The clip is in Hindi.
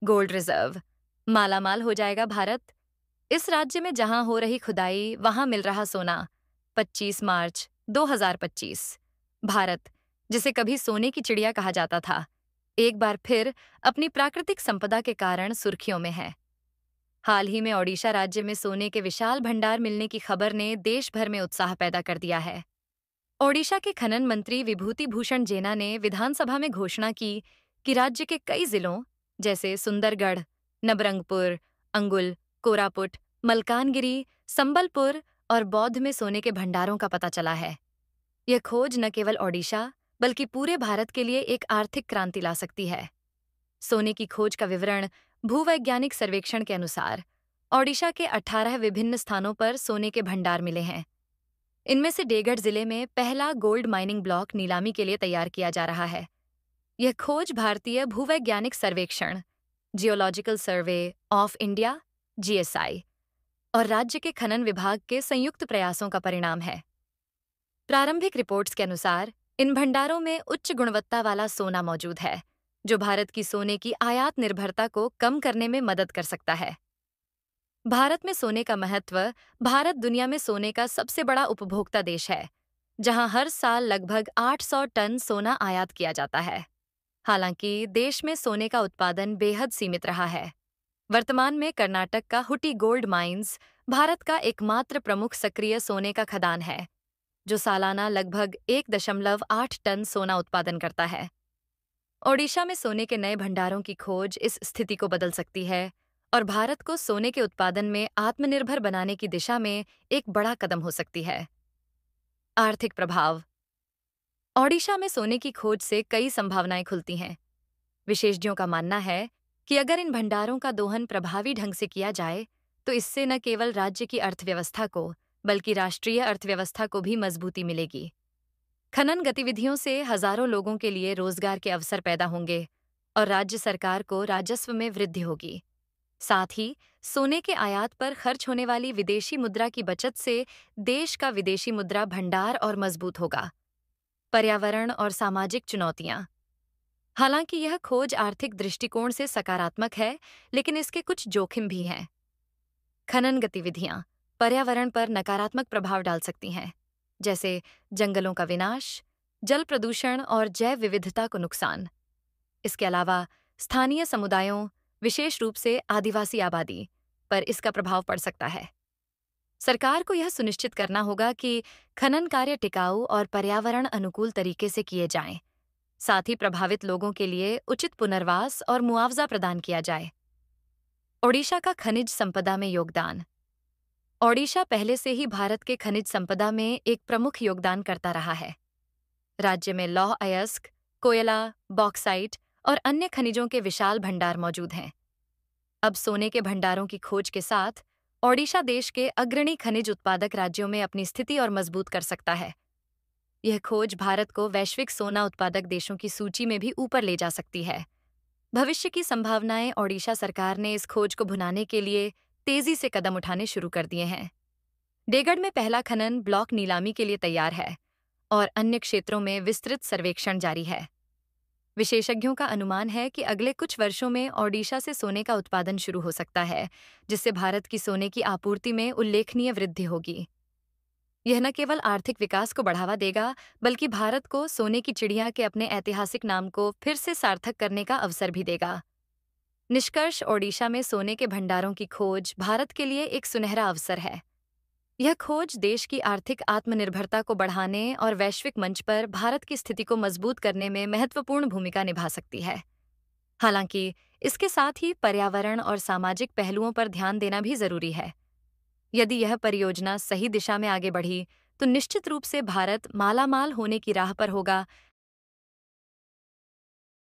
Gold reserve. मालामाल हो जाएगा भारत। इस राज्य में जहां हो रही खुदाई वहां मिल रहा सोना। 25 मार्च 2025। भारत, जिसे कभी सोने की चिड़िया कहा जाता था, एक बार फिर अपनी प्राकृतिक संपदा के कारण सुर्खियों में है। हाल ही में ओडिशा राज्य में सोने के विशाल भंडार मिलने की खबर ने देश भर में उत्साह पैदा कर दिया है। ओडिशा के खनन मंत्री विभूति भूषण जेना ने विधानसभा में घोषणा की कि राज्य के कई जिलों जैसे सुंदरगढ़, नबरंगपुर, अंगुल, कोरापुट, मलकानगिरी, संबलपुर और बौद्ध में सोने के भंडारों का पता चला है। यह खोज न केवल ओडिशा बल्कि पूरे भारत के लिए एक आर्थिक क्रांति ला सकती है। सोने की खोज का विवरण। भूवैज्ञानिक सर्वेक्षण के अनुसार ओडिशा के 18 विभिन्न स्थानों पर सोने के भंडार मिले हैं। इनमें से डेगढ़ जिले में पहला गोल्ड माइनिंग ब्लॉक नीलामी के लिए तैयार किया जा रहा है। यह खोज भारतीय भूवैज्ञानिक सर्वेक्षण, geological survey of India (GSI) और राज्य के खनन विभाग के संयुक्त प्रयासों का परिणाम है। प्रारंभिक रिपोर्ट्स के अनुसार इन भंडारों में उच्च गुणवत्ता वाला सोना मौजूद है, जो भारत की सोने की आयात निर्भरता को कम करने में मदद कर सकता है। भारत में सोने का महत्व। भारत दुनिया में सोने का सबसे बड़ा उपभोक्ता देश है, जहां हर साल लगभग 800 टन सोना आयात किया जाता है। हालांकि देश में सोने का उत्पादन बेहद सीमित रहा है। वर्तमान में कर्नाटक का हुटी गोल्ड माइंस भारत का एकमात्र प्रमुख सक्रिय सोने का खदान है, जो सालाना लगभग 1.8 टन सोना उत्पादन करता है। ओडिशा में सोने के नए भंडारों की खोज इस स्थिति को बदल सकती है और भारत को सोने के उत्पादन में आत्मनिर्भर बनाने की दिशा में एक बड़ा कदम हो सकती है। आर्थिक प्रभाव। ओडिशा में सोने की खोज से कई संभावनाएं खुलती हैं। विशेषज्ञों का मानना है कि अगर इन भंडारों का दोहन प्रभावी ढंग से किया जाए, तो इससे न केवल राज्य की अर्थव्यवस्था को, बल्कि राष्ट्रीय अर्थव्यवस्था को भी मजबूती मिलेगी। खनन गतिविधियों से हजारों लोगों के लिए रोजगार के अवसर पैदा होंगे और राज्य सरकार को राजस्व में वृद्धि होगी। साथ ही सोने के आयात पर खर्च होने वाली विदेशी मुद्रा की बचत से देश का विदेशी मुद्रा भंडार और मजबूत होगा। पर्यावरण और सामाजिक चुनौतियां। हालांकि यह खोज आर्थिक दृष्टिकोण से सकारात्मक है, लेकिन इसके कुछ जोखिम भी हैं। खनन गतिविधियां पर्यावरण पर नकारात्मक प्रभाव डाल सकती हैं, जैसे जंगलों का विनाश, जल प्रदूषण और जैव विविधता को नुकसान। इसके अलावा स्थानीय समुदायों, विशेष रूप से आदिवासी आबादी, पर इसका प्रभाव पड़ सकता है। सरकार को यह सुनिश्चित करना होगा कि खनन कार्य टिकाऊ और पर्यावरण अनुकूल तरीके से किए जाएं। साथ ही प्रभावित लोगों के लिए उचित पुनर्वास और मुआवजा प्रदान किया जाए। ओडिशा का खनिज संपदा में योगदान। ओडिशा पहले से ही भारत के खनिज संपदा में एक प्रमुख योगदान करता रहा है। राज्य में लौह अयस्क, कोयला, बॉक्साइट और अन्य खनिजों के विशाल भंडार मौजूद हैं। अब सोने के भंडारों की खोज के साथ ओडिशा देश के अग्रणी खनिज उत्पादक राज्यों में अपनी स्थिति और मजबूत कर सकता है। यह खोज भारत को वैश्विक सोना उत्पादक देशों की सूची में भी ऊपर ले जा सकती है। भविष्य की संभावनाएं। ओडिशा सरकार ने इस खोज को भुनाने के लिए तेजी से कदम उठाने शुरू कर दिए हैं। डेगढ़ में पहला खनन ब्लॉक नीलामी के लिए तैयार है और अन्य क्षेत्रों में विस्तृत सर्वेक्षण जारी है। विशेषज्ञों का अनुमान है कि अगले कुछ वर्षों में ओडिशा से सोने का उत्पादन शुरू हो सकता है, जिससे भारत की सोने की आपूर्ति में उल्लेखनीय वृद्धि होगी। यह न केवल आर्थिक विकास को बढ़ावा देगा, बल्कि भारत को सोने की चिड़िया के अपने ऐतिहासिक नाम को फिर से सार्थक करने का अवसर भी देगा। निष्कर्ष। ओडिशा में सोने के भंडारों की खोज भारत के लिए एक सुनहरा अवसर है। यह खोज देश की आर्थिक आत्मनिर्भरता को बढ़ाने और वैश्विक मंच पर भारत की स्थिति को मजबूत करने में महत्वपूर्ण भूमिका निभा सकती है। हालांकि इसके साथ ही पर्यावरण और सामाजिक पहलुओं पर ध्यान देना भी जरूरी है। यदि यह परियोजना सही दिशा में आगे बढ़ी, तो निश्चित रूप से भारत मालामाल होने की राह पर होगा,